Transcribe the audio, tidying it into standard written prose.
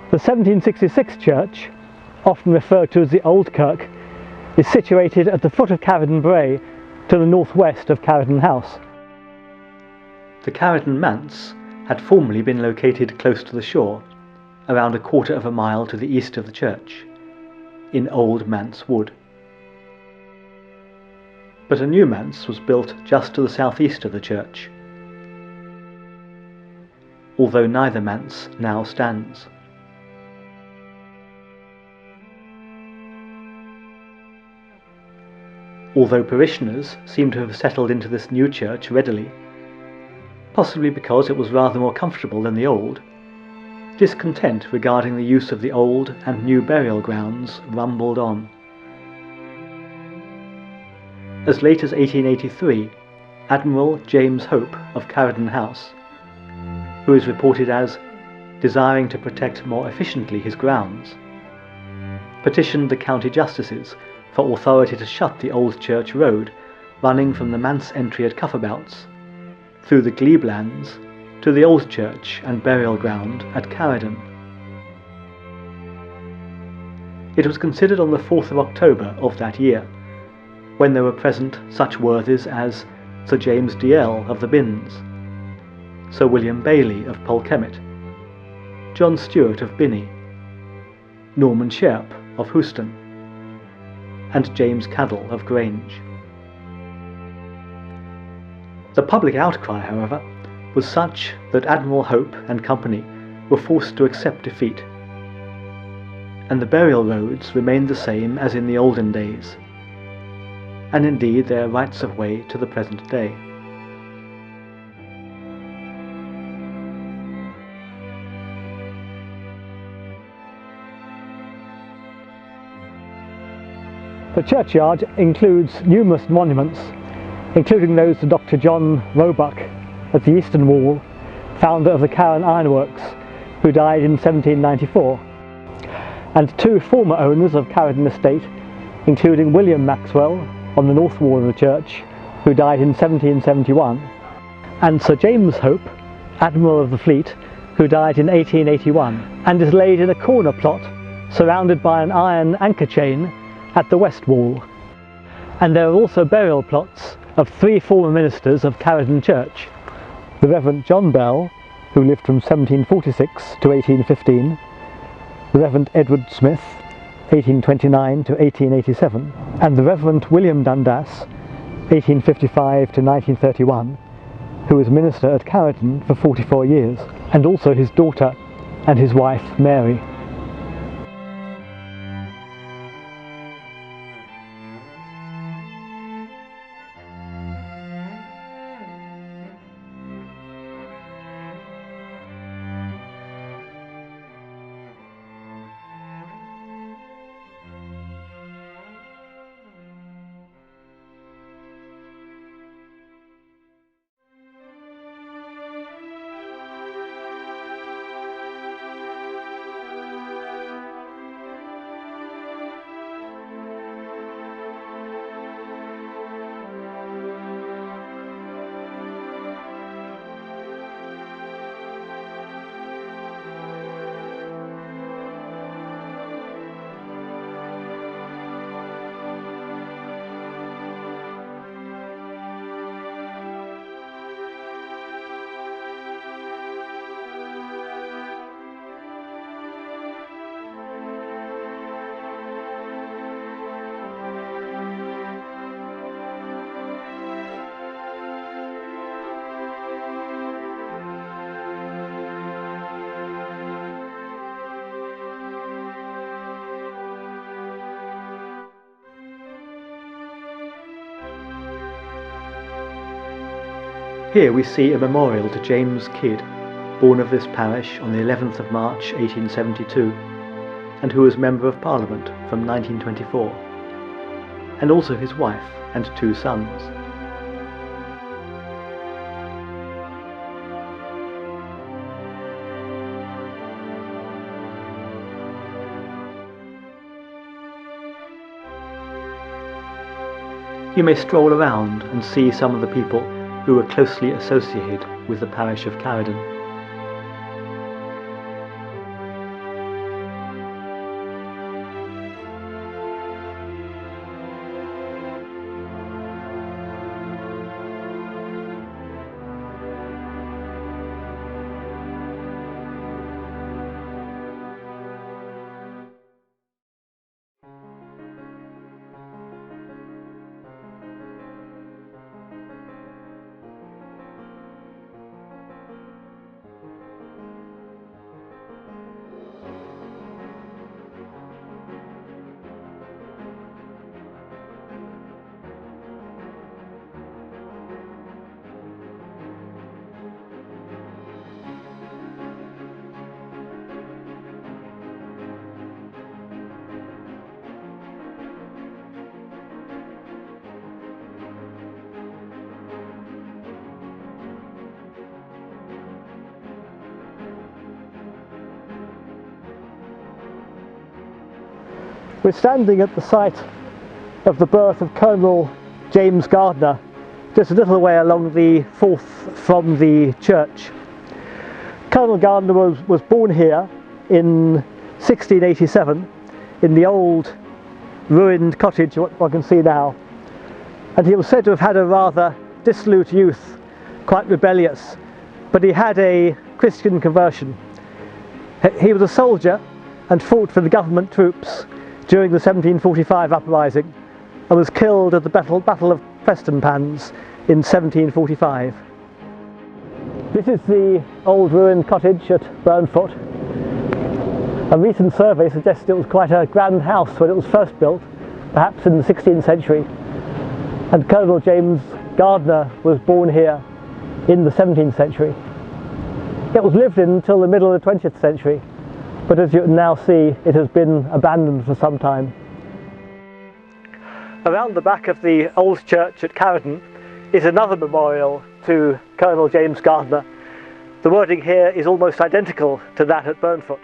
The 1766 church, often referred to as the Old Kirk, is situated at the foot of Carriden brae to the northwest of Carriden House. The Carriden manse had formerly been located close to the shore, around a quarter of a mile to the east of the church, in Old Manse Wood. But a new manse was built just to the southeast of the church, although neither manse now stands. Although parishioners seem to have settled into this new church readily, possibly because it was rather more comfortable than the old, discontent regarding the use of the old and new burial grounds rumbled on. As late as 1883, Admiral James Hope of Carriden House, who is reported as desiring to protect more efficiently his grounds, petitioned the county justices for authority to shut the old church road running from the manse entry at Cuffabouts, through the Glebelands, to the old church and burial ground at Carriden. It was considered on the 4th of October of that year, when there were present such worthies as Sir James D.L. of the Binns, Sir William Bailey of Polkemmet, John Stewart of Binney, Norman Sherp of Houston, and James Cadell of Grange. The public outcry, however, was such that Admiral Hope and company were forced to accept defeat, and the burial roads remained the same as in the olden days, and indeed their rights of way to the present day. The churchyard includes numerous monuments, including those to Dr. John Roebuck at the eastern wall, founder of the Carron Ironworks, who died in 1794, and two former owners of Carriden Estate, including William Maxwell on the north wall of the church, who died in 1771, and Sir James Hope, Admiral of the Fleet, who died in 1881, and is laid in a corner plot surrounded by an iron anchor chain at the west wall. And there are also burial plots of three former ministers of Carriden Church: the Reverend John Bell, who lived from 1746 to 1815, the Reverend Edward Smith, 1829 to 1887, and the Reverend William Dundas, 1855 to 1931, who was minister at Carriden for 44 years, and also his daughter and his wife Mary. Here we see a memorial to James Kidd, born of this parish on the 11th of March 1872, and who was Member of Parliament from 1924, and also his wife and two sons. You may stroll around and see some of the people who were closely associated with the parish of Carriden. We're standing at the site of the birth of Colonel James Gardner, just a little way along the Forth from the church. Colonel Gardner was born here in 1687 in the old ruined cottage, what one can see now, and he was said to have had a rather dissolute youth, quite rebellious, but he had a Christian conversion. He was a soldier and fought for the government troops during the 1745 uprising and was killed at the Battle of Prestonpans in 1745. This is the old ruined cottage at Burnfoot. A recent survey suggested it was quite a grand house when it was first built, perhaps in the 16th century, and Colonel James Gardner was born here in the 17th century. It was lived in until the middle of the 20th century, but as you can now see, it has been abandoned for some time. Around the back of the old church at Carriden is another memorial to Colonel James Gardner. The wording here is almost identical to that at Burnfoot.